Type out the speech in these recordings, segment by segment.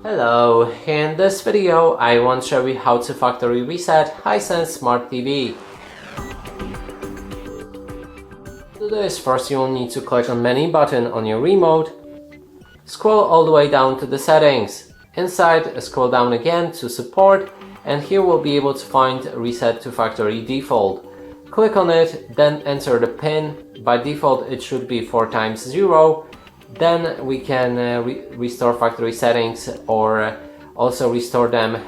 Hello, in this video I want to show you how to factory reset Hisense Smart TV. To do this, first you will need to click on Menu button on your remote, scroll all the way down to the settings. Inside, scroll down again to support, and here we'll be able to find Reset to Factory Default. Click on it, then enter the PIN. By default it should be 4 times 0. Then we can restore factory settings, or also restore them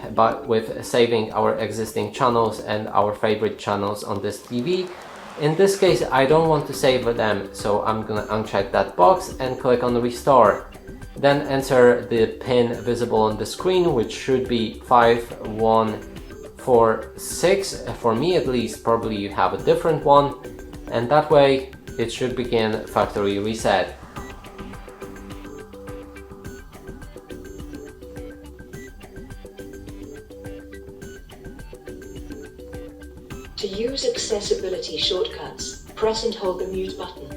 with saving our existing channels and our favorite channels on this TV. In this case I don't want to save them, so I'm gonna uncheck that box and click on restore. Then enter the PIN visible on the screen, which should be 5146. For me at least, probably you have a different one, and that way it should begin factory reset. To use accessibility shortcuts, press and hold the mute button.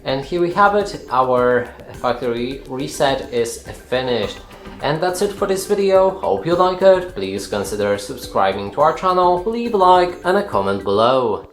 And here we have it, our factory reset is finished. And that's it for this video. Hope you like it. Please consider subscribing to our channel, leave a like and a comment below.